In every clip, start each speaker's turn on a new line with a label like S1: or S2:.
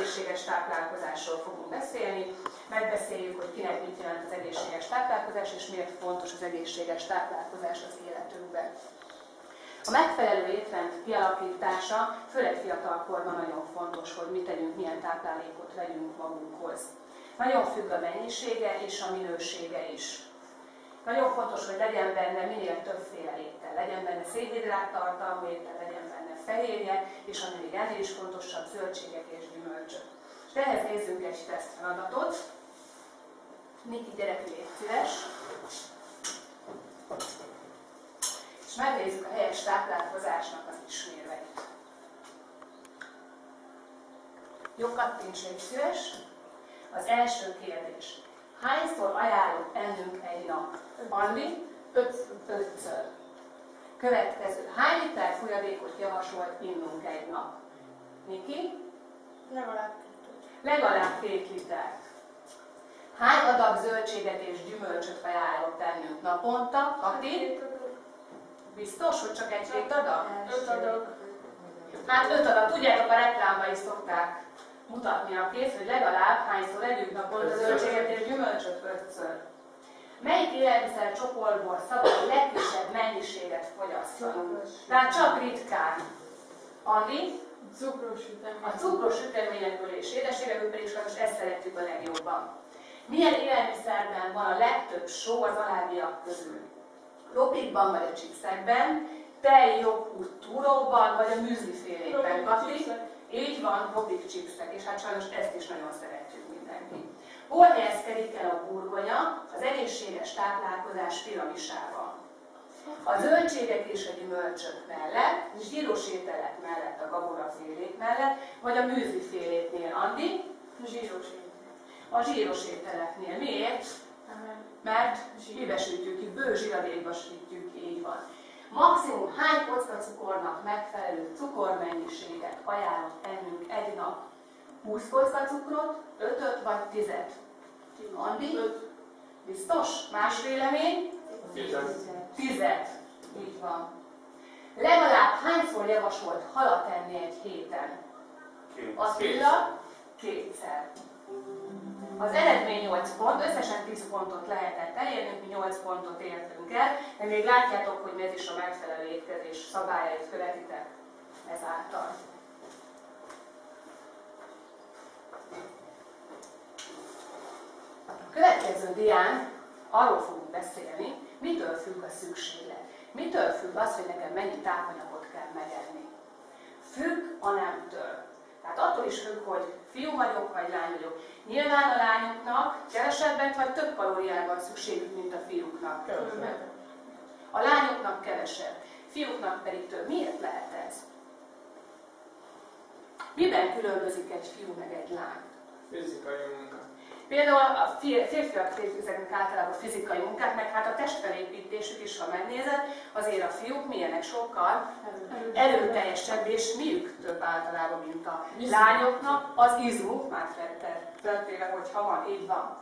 S1: egészséges táplálkozásról fogunk beszélni. Megbeszéljük, hogy kinek mit jelent az egészséges táplálkozás, és miért fontos az egészséges táplálkozás az életünkben. A megfelelő étrend kialakítása, főleg fiatalkorban nagyon fontos, hogy mit tegyünk, milyen táplálékot vegyünk magunkhoz. Nagyon függ a mennyisége és a minősége is. Nagyon fontos, hogy legyen benne minél többféle étel. Legyen benne szénhidrát tartalmú étel, legyen benne fehérje, és ami még ennél is fontosabb, zöldségek és gyümölcsök. És ehhez nézzünk egy tesztfeladatot. Niki, gyerek, légy szíves. És megnézzük a helyes táplálkozásnak az ismérveit. Jó, kattints, légy szíves. Az első kérdés. Hányszor ajánlott ennünk egy nap? Andi? 5-ször. Következő. Hány liter folyadékot javasolt innunk egy nap? Niki? Legalább 2 litert. Hány adag zöldséget és gyümölcsöt ajánlott ennünk naponta? Kati? Biztos, hogy csak 1 adag?
S2: 5 adag.
S1: Hát 5 adag. Tudjátok, a reklámban is szokták mutatni a kész, hogy legalább hányszor együtt naponta zöldséget és gyümölcsöt 5-ször. Melyik élelmiszer csoportból szabad a legkisebb mennyiséget fogyasztani? Tehát csak ritkán. Andi? A cukros süteményekből és édeségekből pedig sajnos ezt szeretjük a legjobban. Milyen élelmiszerben van a legtöbb só az alábbiak közül? Lopikban vagy a chipsekben, tej, joghurt, túróban vagy a műzlifélékben? Kati? Így van, lopik chipsek, és hát sajnos ezt is nagyon szeretjük mindenki. Hol helyezkedik el a burgonya az egészséges táplálkozás piramisában? A zöldségek és a gyümölcsök mellett, zsíros ételek mellett, a gabonafélék mellett, vagy a műzliféléknél? Andi? A zsíros ételeknél. Miért? Mert mibe sütjük ki, bő zsíradékba sütjük ki, így van. Maximum hány kocka cukornak megfelelő cukormennyiséget ajánlott ennünk egy nap? 20 kocka cukrot, 5-öt vagy 10-et? Andi? 5. Biztos? Más vélemény? 10-et. Így van. Legalább hányszor javasolt halat enni egy héten? Attila? 2-szer. Az eredmény 8 pont, összesen 10 pontot lehetett elérnünk, mi 8 pontot értünk el, de még látjátok, hogy ez is a megfelelő étkezés szabályait követitek ezáltal. A következő dián arról fogunk beszélni, mitől függ a szükséglet. Mitől függ az, hogy nekem mennyi tápanyagot kell megenni. Függ a nemtől. Tehát attól is függ, hogy fiú vagyok, vagy lány vagyok. Nyilván a lányoknak kevesebbet vagy több kalóriára van szükségük, mint a fiúknak. A lányoknak kevesebb, fiúknak pedig több. Miért lehet ez? Miben különbözik egy fiú meg egy lány?
S2: Fizikai munka.
S1: Például a férfiak végeznek általában fizikai munkát, meg hát a testfelépítésük is, ha megnézed, azért a fiúk milyenek sokkal erőteljesebb és miük több általában, mint a lányoknak. Az izmuk, már feltéve, hogyha van, így van.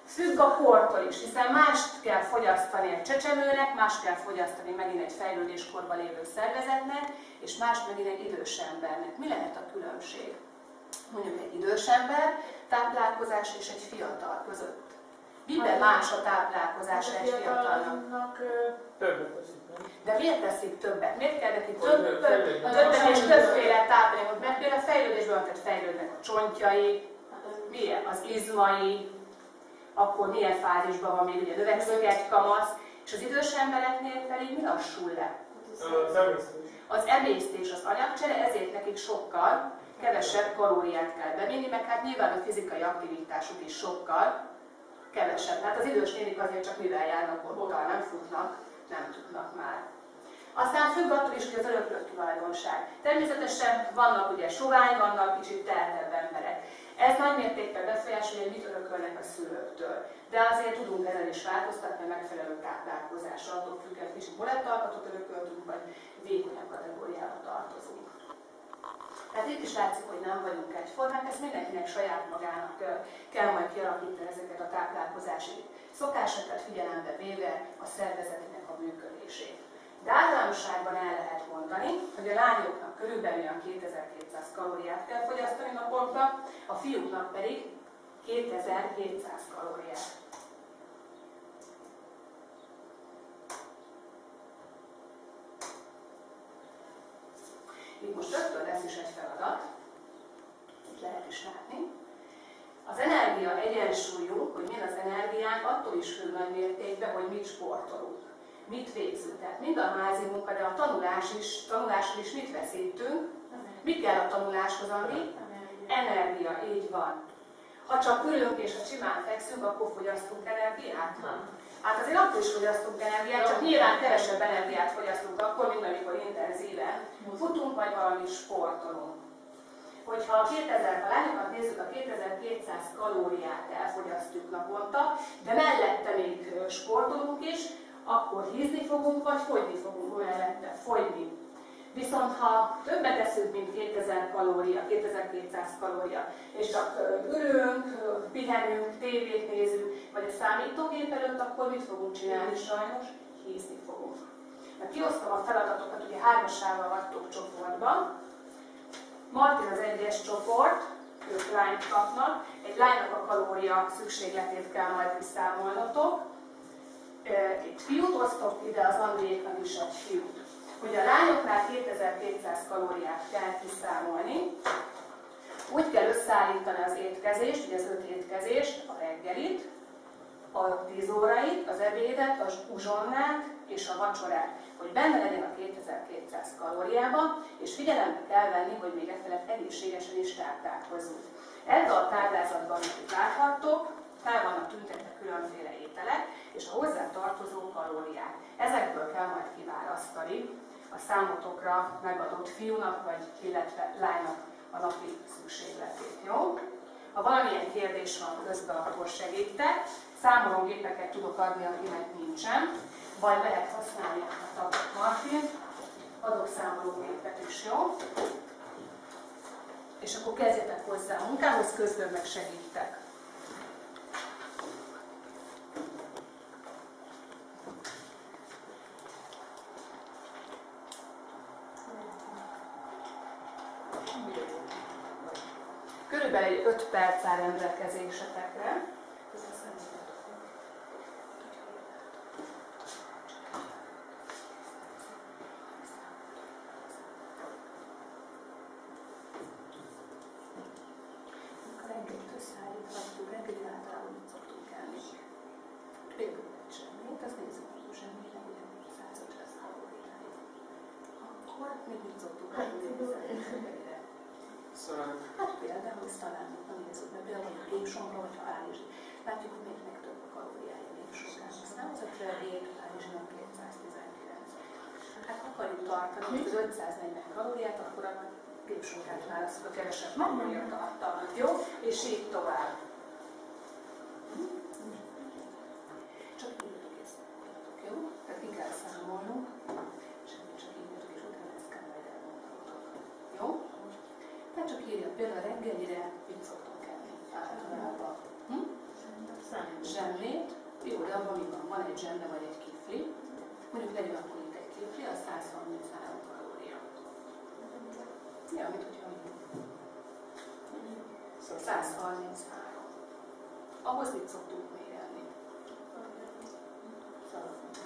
S1: Függ a kortól is, hiszen mást kell fogyasztani egy csecsemőnek, mást kell fogyasztani megint egy fejlődéskorban lévő szervezetnek, és mást megint egy idős embernek. Mi lehet a különbség? Mondjuk egy idős ember táplálkozás és egy fiatal között. Miben más a táplálkozás egy fiatalnak?
S2: Többet teszik, nem?
S1: De miért teszik többet? Miért kell neki többet és többféle táplálékot? Mert például a fejlődésben fejlődnek a csontjai, milyen az izmai, akkor milyen fázisban van még, ugye növekszik egy kamasz, és az idős embereknél pedig mi lassul le? Az emésztés, az anyagcsere, ezért nekik sokkal kevesebb kalóriát kell bevinni, meg hát nyilván a fizikai aktivitásuk is sokkal kevesebb. Hát az idős nénik azért csak mivel járnak otthon, nem futnak, nem tudnak már. Aztán függ attól is, hogy az öröklött tulajdonság. Természetesen vannak ugye sovány, vannak kicsit terhebb emberek. Ez nagy mértékben befolyásolja, hogy mit örökölnek a szülőktől. De azért tudunk ezen is változtatni a megfelelő táplálkozásra, attól függ, hogy kicsit molettalkatot örököltünk, vagy vékonyabb kategóriába tartozunk. Tehát itt is látszik, hogy nem vagyunk egyformák, ezt mindenkinek saját magának kell majd kialakítani ezeket a táplálkozási szokásokat figyelembe véve a szervezetnek a működését. De általánosságban el lehet mondani, hogy a lányoknak körülbelül olyan 2200 kalóriát kell fogyasztani naponta, a fiúknak pedig 2700 kalóriát. Itt most rögtön lesz is egy feladat, itt lehet is látni. Az energia egyensúlyunk, hogy milyen az energiánk, attól is függ nagy mértékben, hogy mit sportolunk, mit végzünk. Tehát mind a házi munka, de a tanulásról is mit veszítünk, mit kell a tanuláshoz, ami? Energia, így van. Ha csak ülünk és ha simán fekszünk, akkor fogyasztunk energiát? Hát azért akkor is fogyasztunk energiát, csak nyilván kevesebb energiát fogyasztunk akkor, mint amikor intenzíven futunk, vagy valami sportolunk. Hogyha a lányokat nézzük, a 2200 kalóriát elfogyasztjuk naponta, de mellette még sportolunk is, akkor hízni fogunk, vagy fogyni fogunk mellette, fogyni. Viszont ha többet eszünk, mint 2000 kalória, 2200 kalória, és csak ülünk, pihenünk, tévét nézünk, vagy a számítógép előtt, akkor mit fogunk csinálni sajnos? Hízni fogunk. Mert kiosztom a feladatokat, ugye 3-asával vagytok csoportban. Martin az 1-es csoport, ők lányt kapnak. Egy lánynak a kalória szükségletét kell majd kiszámolnotok. Itt fiút osztok, ide az Andréknak is egy fiút. Ugye a lányoknál 2200 kalóriát kell kiszámolni. Úgy kell összeállítani az étkezést, ugye az 5 étkezést, a reggelit, a 10 órait, az ebédet, az uzsonnát és a vacsorát, hogy benne legyen a 2200 kalóriában, és figyelembe kell venni, hogy még efelett egészségesen is táplálkozzunk. Ebben a táblázatban, amit láthattok, fel vannak tüntetve különféle ételek, és a hozzá tartozó kalóriák. Ezekből kell majd kiválasztani a számotokra megadott fiúnak, vagy illetve lánynak a napi szükségletét. Jó? Ha valamilyen kérdés van közben, akkor segítek. Számológépeket tudok adni, akinek nincsen, vagy lehet használni a tablet Martin. Adok számológépet is, jó? És akkor kezdjetek hozzá a munkához, közben meg segítek. Körülbelül 5 perc áll rendelkezésetekre. Hát például szalámot nézzük, mert például a lépsonra, hogyha állítsd. Látjuk, hogy még több a kalóriája lépsonrán. Aztán az a Fredét állítsnak 219. Hát akarjuk tartani az 540 kalóriát, akkor a lépsonrát választjuk a kevesebb kalória tartalmat, jó? És így tovább. Csak így írtok észre, jó? Tehát ki kell számolnunk. Semmi csak így írtok, és utána ezt kell majd elmondanotok. Jó? Tehát csak írja, például reggelire mit szoktunk enni általában. Zsemlét. Jó, de abban mi van? Van egy zsemle vagy egy kifli. Mondjuk legyen akkor itt egy kifli, az 133 kalória. Ja, mit hogyha mi? Szóval 133. Ahhoz mit szoktunk még enni?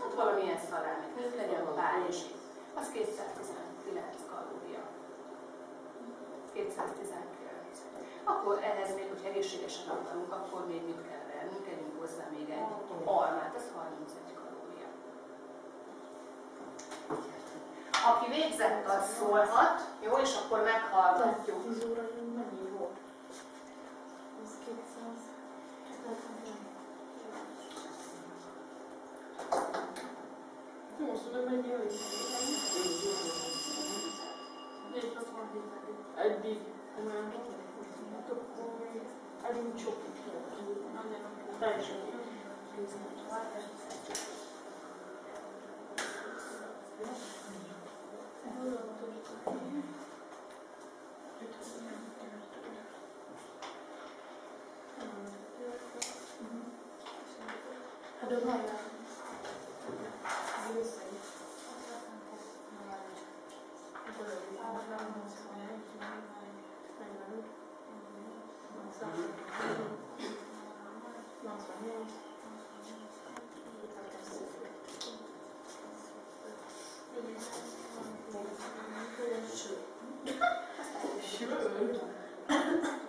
S1: Hát valamilyen szalámit. Mondjuk legyen párizsi. Az 219 kalória. 219. Akkor ehhez még, hogy egészségesen akarunk, akkor még mit kell vennünk? Együnk hozzá még egy almát, ez 31 kalória. Aki végzett, az szólhat, jó, és akkor meghallgatjuk.
S3: 10 óra mennyi volt? Ez 200. Most tudom, mennyi olyan? Eddig nem eddig csak teljesen hát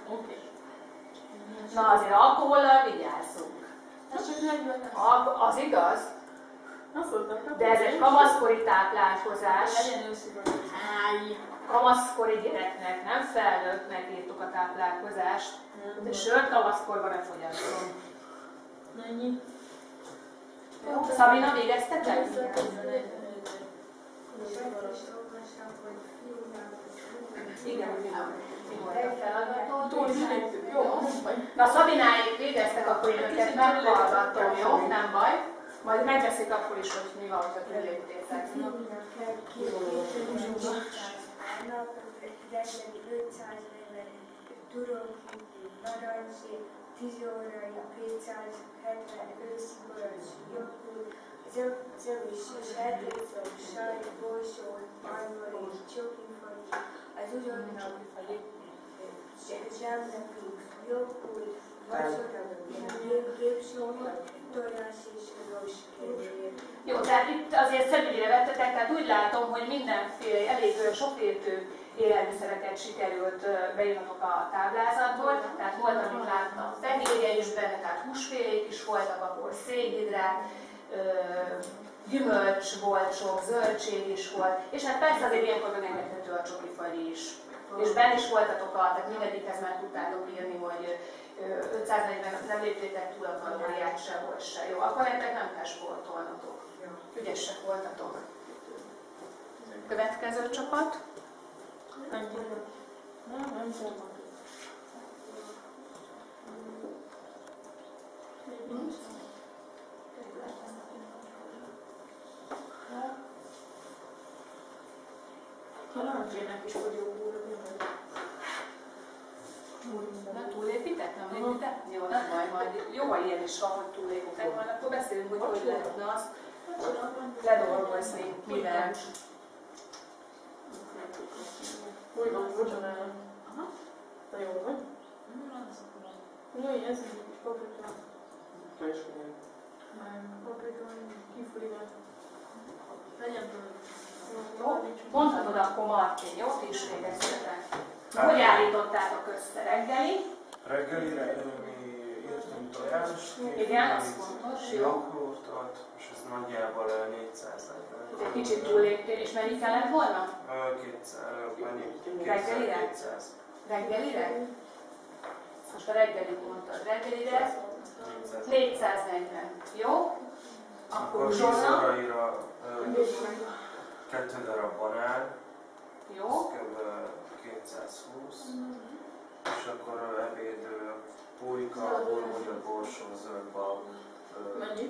S1: Oké. Na azért alkohollal vigyázzunk. Az igaz, de ez egy kamaszkori táplálkozás. Kamaszkori gyereknek, nem felnőttnek írtuk a táplálkozást, de sört kamaszkorban ne fogyasszon. Szabina, végeztetek? Igen, na Szabináig végeztek, akkor én őket meghallgatom, jó? Nem baj. Majd megbeszéljük akkor is, hogy mi van, hogy túlléptétek.
S4: Narancsé, 10 órai, 270 őszi boros joghurt, zöld sertészom, sajt, borsó, marmorék, csokifaj, az ugyannak zsemlepik, joghurt, vacsora, gépsómat, tojás és roskér.
S1: Jó, tehát itt azért szemügyre vettetek, tehát úgy látom, hogy mindenféle, elég sokrétű élelmiszereket sikerült beírnotok a táblázatból, tehát volt, amit láttam, fehérje is benne, tehát húsfélék is voltak, akkor szénhidrát, gyümölcs volt sok, zöldség is volt, és hát persze azért ilyenkor megengedhető a csokifali is. És benne is voltatok, tehát mindegyikhez már tudtátok írni, hogy 540 nem léptétek túl a kalóriát sehol se. Jó, akkor nektek nem kell sportolnotok. Ügyesek voltatok. Következő csapat.
S3: Talán is vagyok
S1: Nem túlépitek? Nem lépitek? Jó, nem baj, majd jó, ha ilyen is van, hogy túlépitek, majd akkor beszélünk, hogy hogy lehetne azt ledolgozni, mivel.
S3: Úgy van, bocsánat. Na jó, vagy? Jó, ez is paprika. Paprika, kifliget. Legyen
S1: Jó? Mondhatod akkor Martin, jó? Ti is végeztetek. Hogy állítottátok össze? Reggeli?
S2: Reggelire mi írtunk tojást.
S1: Igen, az fontos, jó.
S2: Joghurtot, és ez nagyjából 440.
S1: Egy kicsit túlléptél, és mennyi kellett volna?
S2: 200.
S1: Reggelire? Reggelire? Most a reggelit mondtad. Reggelire 440. Jó? Akkor
S2: 10
S1: uzsonna.
S2: óraira 2 darab banán.
S1: Jó?
S2: Kb. 220. És akkor ebéd pulyka, burgonya, borsó, zöld bab,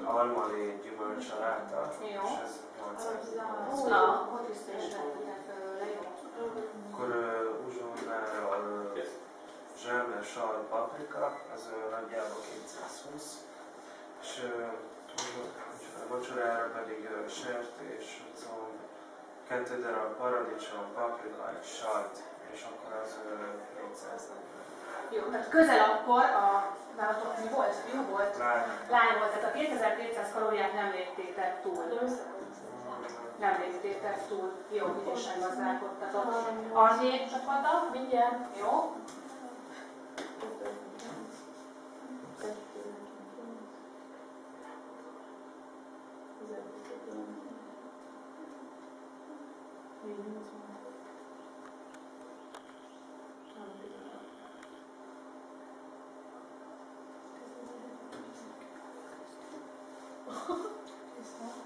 S2: almalé, gyümölcsaláta,
S1: Jó.
S2: és ez 800.
S1: Na, hogy visszaismertetek belőle, jó?
S2: Akkor uzsonnára zsemle, sajt, paprika, az nagyjából 220. És a vacsorára pedig sertés, comb, 2 darab paradicsom, paprika és sajt, és akkor az 440.
S1: Jó, tehát közel akkor nálatok mi volt? Fiú volt? Lány volt, tehát a 2200 kalóriát nem léptétek túl. Nem léptétek túl. Jó, ügyesen gazdálkodtatok. Annyi csapata?
S3: mindjárt.
S1: Jó?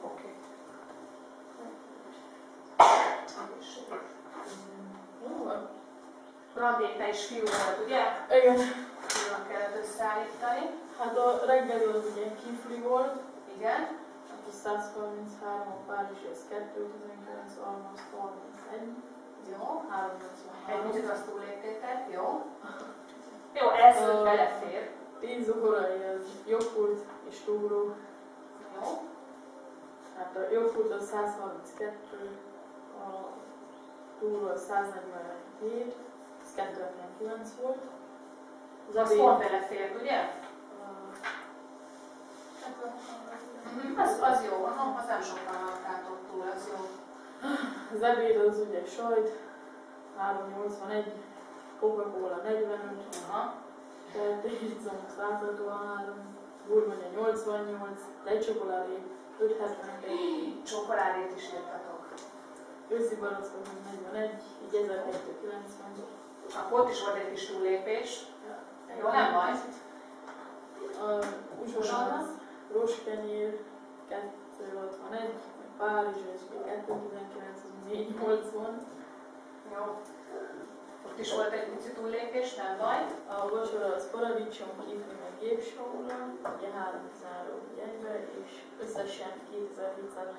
S1: Oké. Randék, te is fiú volt, ugye?
S3: Igen.
S1: Fiúnak kellett összeállítani.
S3: Hát a reggeli az ugye kifli volt,
S1: Igen.
S3: a 133, a Párizsi az 219, alma 31.
S1: Jó.
S3: 383.
S1: Egy kicsit azt túléptétek, jó? Jó, ez belefér.
S3: 10 órai az joghurt és túró.
S1: Jó.
S3: Hát a joghurt az 132, a túlról 147, ez 279 volt.
S1: Az pont belefér, ugye? Az jó, az nem sokkal alakátok túl, az jó.
S3: Az ebéd az ugye sajt, 381, Coca-Cola 45, sertészom 163, burgonya 88, tejcsokoládé 571.
S1: Csokoládét is írtatok.
S3: Őszi barackok 41, így 1290.
S1: Akkor ott is volt egy kis túllépés. Jó, nem baj.
S3: Uzsonna, roskenyér 261, Párizs és 219, 480.
S1: Jó. Ott is volt egy pici túllépés, nem baj.
S3: A vacsora az paradicsom, kifli meg gépsóla, ugye 313 egybe, és összesen 2740.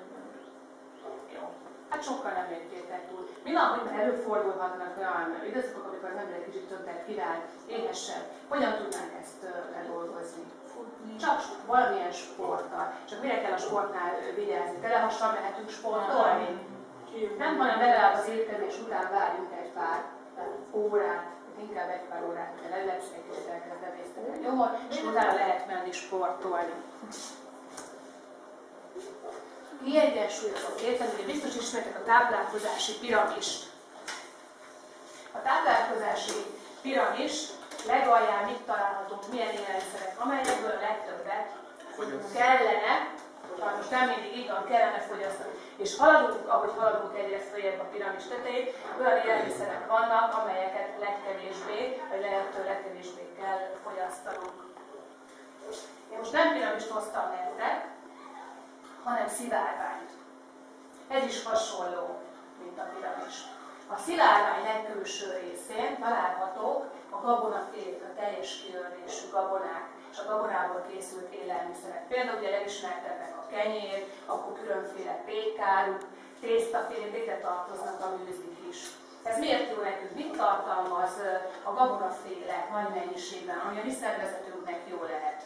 S1: Jó. Hát sokkal nem értétek túl. Mi van, hogy előfordulhatnak olyan időszakok, amikor az ember egy kicsit többet király, éhesebb. Hogyan tudnánk ezt ledolgozni? Csak valamilyen sporttal. Csak mire kell a sportnál vigyázni? Telehassal mehetünk sportolni? Nem, hanem legalább az étkezés után várjunk egy pár órát, inkább egy pár órát, mert lelepszik és elkezd emészteni a nyomor, és utána lehet menni sportolni. Kiegyensúlyozott értelem, ugye biztos ismertek a táplálkozási piramist. A táplálkozási piramis legalján mit találhatunk, milyen élelmiszerek, amelyekből a legtöbbet kellene, most nem mindig így van, kellene fogyasztani. És haladunk, ahogy haladunk egyre följebb a piramis tetején, olyan élelmiszerek vannak, amelyeket legkevésbé, vagy lehető legkevésbé kell fogyasztanunk. Én most nem piramist hoztam nektek, hanem szivárványt. Ez is hasonló, mint a piramis. A szivárvány legkülső részén találhatók a gabonafélék, a teljes kiörlésű gabonák és a gabonából készült élelmiszerek. Például ugye legismertebbek a kenyér, akkor különféle pékáruk, tésztafélék, ide tartoznak a műzlik is. Ez miért jó nekünk? Mit tartalmaz a gabonaféle nagy mennyiségben, ami a mi szervezetünknek jó lehet?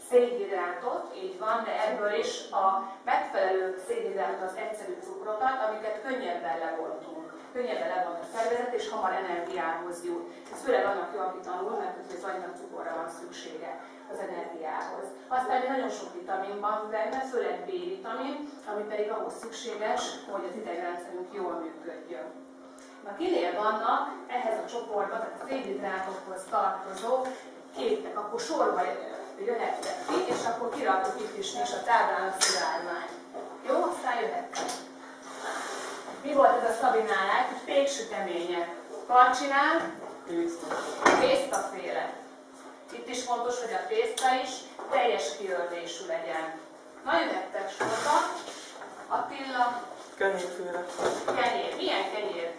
S1: Szénhidrátot, így van, de ebből is a megfelelő szénhidrátot az egyszerű cukrokat, amiket könnyebben levontunk. Könnyebben levont a szervezet, és hamar energiához jut. Ez főleg annak jó, aki tanul, mert az agynak cukorra van szüksége az energiához. Aztán nagyon sok vitamin van benne, főleg B-vitamin, ami pedig ahhoz szükséges, hogy az idegrendszerünk jól működjön. Na, kinél vannak ehhez a csoportban, tehát a szénhidrátokhoz tartozó képek, akkor sorba jöhettek ki, és akkor kirakjuk itt is a táblán a szivárvány. Jó, aztán jöhettek. Mi volt ez a Szabinál? Egy péksüteménye. Karcsinál, tésztaféle. Itt is fontos, hogy a tészta is teljes kiördésű legyen. Na, jöhettek sorba. Attila.
S2: Kenyérféle.
S1: Kenyér. Milyen kenyér?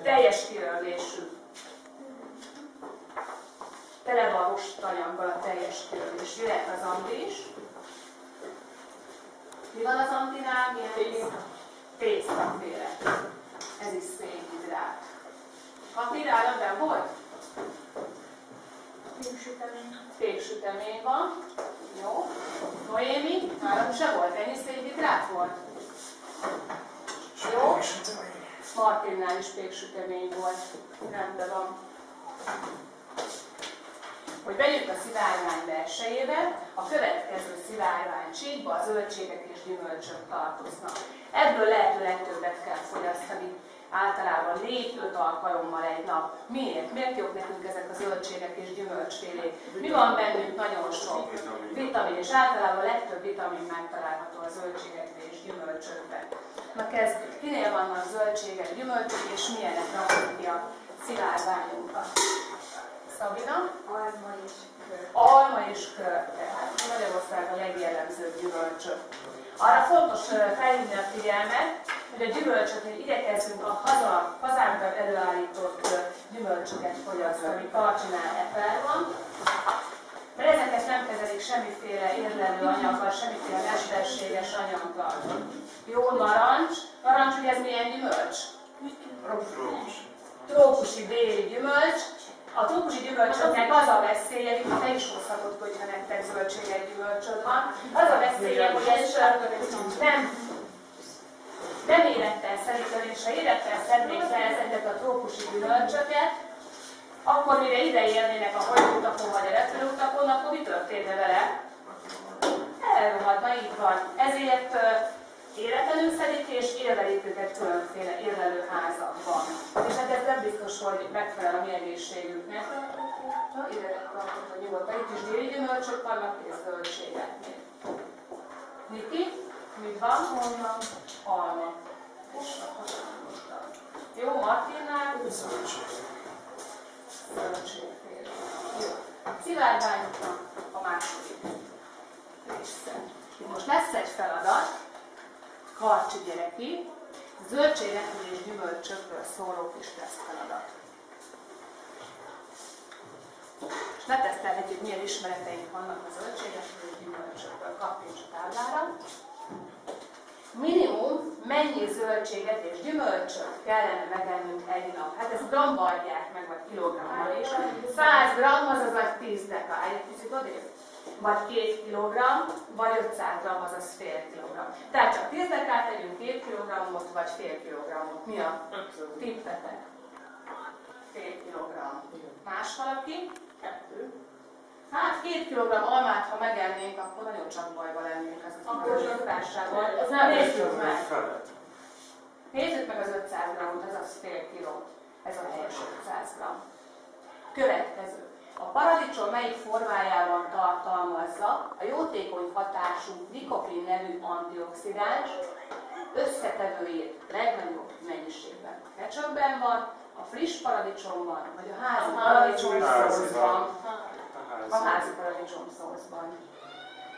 S2: Teljes
S1: kiördésű. Tele van rostanyaggal a teljes kiördés. Jöhet az amdi is. Mi van az amdinál? Milyen tésztaféle. Ez is szénhidrát. Attila, benn volt? Péksütemény van. Jó. Noémi, nálam se volt, ennyi szénhidrát volt. Jó. Martinnál is péksütemény volt. Rendben van. Hogy vegyük a szivárvány belsejébe, a következő szivárvány csíkba a zöldségek és gyümölcsök tartoznak. Ebből lehető legtöbbet kell fogyasztani. Általában 4-5 alkalommal egy nap. Miért? Miért jók nekünk ezek a zöldségek és gyümölcsfélék? Mi van bennünk? Nagyon sok vitamin, és általában a legtöbb vitamin megtalálható a zöldségekben és gyümölcsökben. Na kezdjük. Kinél vannak zöldségek, gyümölcsök, és milyenek rakjuk ki a szivárványunkat? Szabina? Alma és kör. Tehát Magyarország a legjellemzőbb gyümölcsök. Arra fontos felhívni a figyelmet, hogy a gyümölcsöknél igyekezzünk a hazánkban előállított gyümölcsöket fogyasztani. Karcsinál eper van, de ezeket nem kezelik semmiféle érlelő anyaggal, semmiféle mesterséges anyaggal. Jó, narancs. Narancs, ugye ez milyen gyümölcs? Trópusi déli gyümölcs. A trópusi gyümölcsöknek az a veszélye, hogy te is hozhatod, hogyha nektek zöldségek gyümölcsöd van. Az a veszélye, hogy ez nem nem érettel szedik, és ha érettel szednék fel ezeket a trópusi gyümölcsöket, akkor mire ide érnének a hajóutakon vagy a repülőutakon, akkor mi történne vele? Elrohadna, így van. Ezért éretlenül szedik és érlelik őket különféle érlelőházakban. És hát ez nem biztos, hogy megfelel a mi egészségünknek. Na, ide rakhatod nyugodtan. Itt is déli gyümölcsök vannak és zöldségek. Niki, mit van? Honnan? Alma. Jó, Martinnál? Zöldségféle. Jó. Szivárványoknak a második része. Most lesz egy feladat, Karcsi gyereki, zöldségekről és gyümölcsökről szóló kis tesztfeladat. És letesztelhetjük, milyen ismereteink vannak a zöldségekről és gyümölcsökről. Kapjunk a táblára. Minimum mennyi zöldséget és gyümölcsöt kellene megennünk egy nap? Hát ezt gramba adják meg, vagy kilogrammal is. 100 gram, azaz vagy 10 deka. Egy picit odébb. Vagy 2 kg, vagy 500 g, azaz fél kilogramm. Tehát csak 10 dekát tegyünk 2 kg-ot, vagy fél kilogrammot. Mi a tippetek? Fél kilogramm. Más valaki? 2. Hát 2 kg almát, ha megennénk, akkor nagyon csak bajba lennénk ez a fogyasztásával. Nézzük meg. Nézzük meg az 500 g-ot, ez az fél kilót. Ez a helyes 500 g. Következő. A paradicsom melyik formájában tartalmazza a jótékony hatású likopin nevű antioxidáns összetevőjét legnagyobb mennyiségben? Ketchupben van, a friss paradicsomban, vagy a házi paradicsomszószban? A házi paradicsomszószban.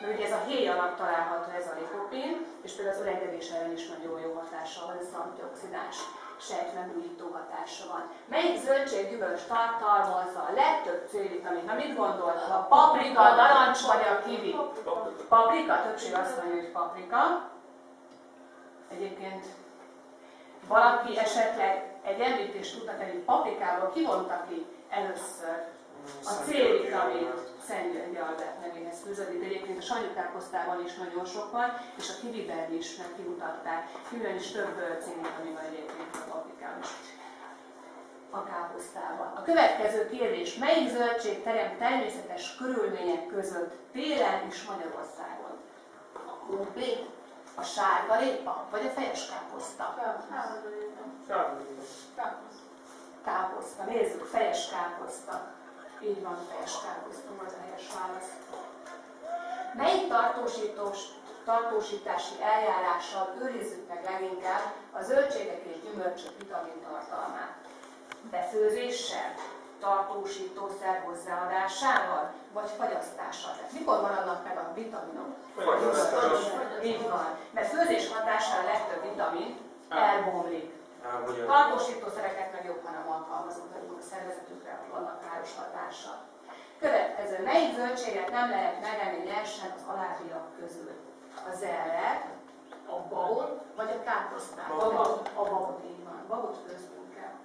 S1: Mert ugye ez a héj alatt található ez a likopin, és például az öregedés ellen is nagyon jó hatása van, ez az antioxidáns sejtmegújító hatása van. Melyik zöldséggyümölcs tartalmazza a legtöbb C-vitamint? Na mit gondoltam? A paprika, a narancs vagy a kiwi? Paprika, többség azt mondja, hogy paprika. Egyébként valaki esetleg egy említést tudna tenni, paprikából kivonta ki először a C-vitamin Szent Györgyi Albert nevéhez fűződik. Egyébként a sanyukáposztában is nagyon sok van, és a kiwiben is megkimutatták. Kiwiben is több C-vitamin van egyébként a paprikában is. A káposztában. A következő kérdés, melyik zöldség terem természetes körülmények között télen és Magyarországon? A krumpli, a sárgarépa vagy a fejes káposzta? Káposzta. Nézzük, fejes káposzta. Így van, fejes káposzta, az a helyes válasz. Melyik tartósítási eljárással őrizzük meg leginkább a zöldségek és gyümölcsök vitamintartalmát? Befőzéssel, tartósítószer hozzáadásával, vagy fagyasztással? Tehát mikor maradnak meg a vitaminok? Fagyasztással. Így van, mert főzés hatására a legtöbb vitamin elbomlik. Tartósítószereket meg jobb, hanem alkalmazunk a szervezetükre, vannak káros hatással. Következő, melyik zöldséget nem lehet megenni nyersen az alábbiak közül? A zellert, a babot vagy a káposztát? A babot, így van. Babot főznünk kell.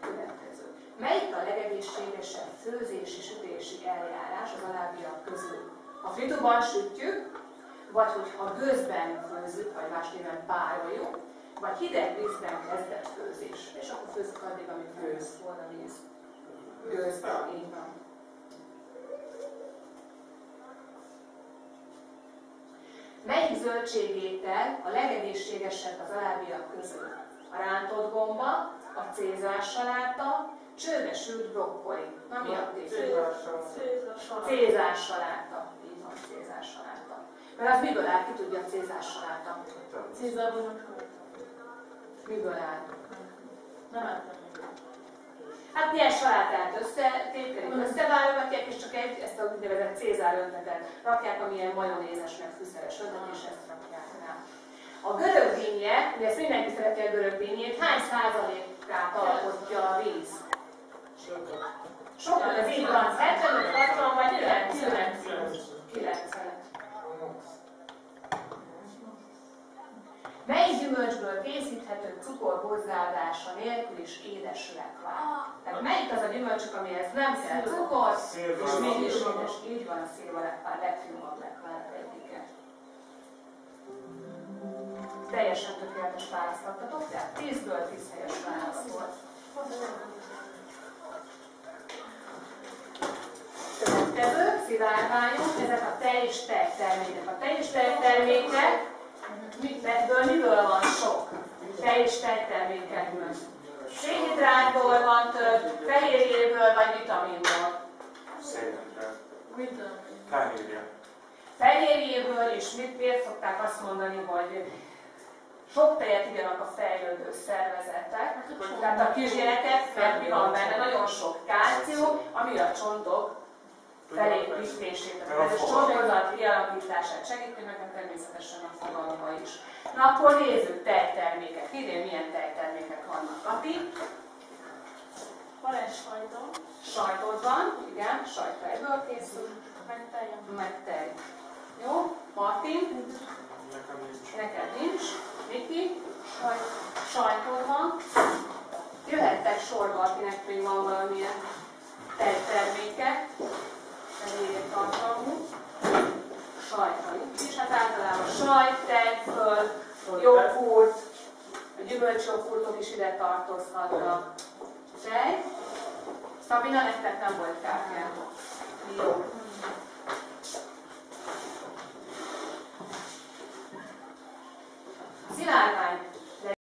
S1: Következő. Melyik a legegészségesebb főzési, sütési eljárás az alábbiak közül? A frituban sütjük, vagy hogyha gőzben főzzük, vagy más néven pároljuk, vagy hideg vízben kezdett főzés. És akkor főzzük addig, amíg főz volna víz. Gőzben, így van. Melyik zöldségétel a legegészségesebb az alábbiak közül? A rántott gomba, a cézársaláta, csőbe sült brokkoli. Na mi a cézársaláta. Így van, cézársaláta. Mert az miből áll? Ki tudja a cézársaláta? Miből áll? Nem álltam. Hát ilyen salátát összeválogatják, és csak ezt a úgynevezett cézár öntetet rakják, amilyen majonézes, meg fűszeres öntet, és ezt rakják rá. A görög dinnye, ugye ezt mindenki szereti a görög dinnyét, hány százalékát alkotja a víz? Sokat, ez így van, 75, 60 vagy 90. Melyik gyümölcsből készíthető cukor hozzáadása nélkül is édes lekvár? Tehát melyik az a gyümölcsök, amihez nem kell cukor, és mégis édes? Így van, a szilvalekvár, legfinomabb lekvár egyike. Teljesen tökéletes választ adtatok, tehát 10-ből 10 helyes válasz volt. Következő, szivárványok, ezek a tej és tejtermékek. A tej és tejtermékek, miből van sok? Tej és tejtermékekből. Szénhidrátból van több, fehérjéből vagy vitaminból?
S2: Szénhidrát. Fehérje.
S1: Fehérjéből, és miért szokták azt mondani, hogy sok tejet igyanak a fejlődő szervezetek, tehát a kisgyerekek, mert mi van benne, nagyon sok kálcium, ami a csontok felépítését, a csontokat kialakítását segíti, meg természetesen a fogalma is. Na akkor nézzük tejtermékek. Idén milyen tejtermékek vannak? Kati?
S3: Van egy sajtom.
S1: Sajtod van, igen, sajttejből készül.
S3: Meg tejem.
S1: Meg tej. Jó? Martin?
S2: Nekem nincs.
S1: Neked nincs. Viki? Sajtod van. Jöhettek sorba, akinek még van valamilyen tejterméke. Fehérje tartalmú. Sajta nincs is. Hát általában sajt, tejföl, joghurt, a gyümölcsjoghurtok is ide tartozhatnak. Tej. Szabina, nektek nem volt kártyátok. Jó. Szivárvány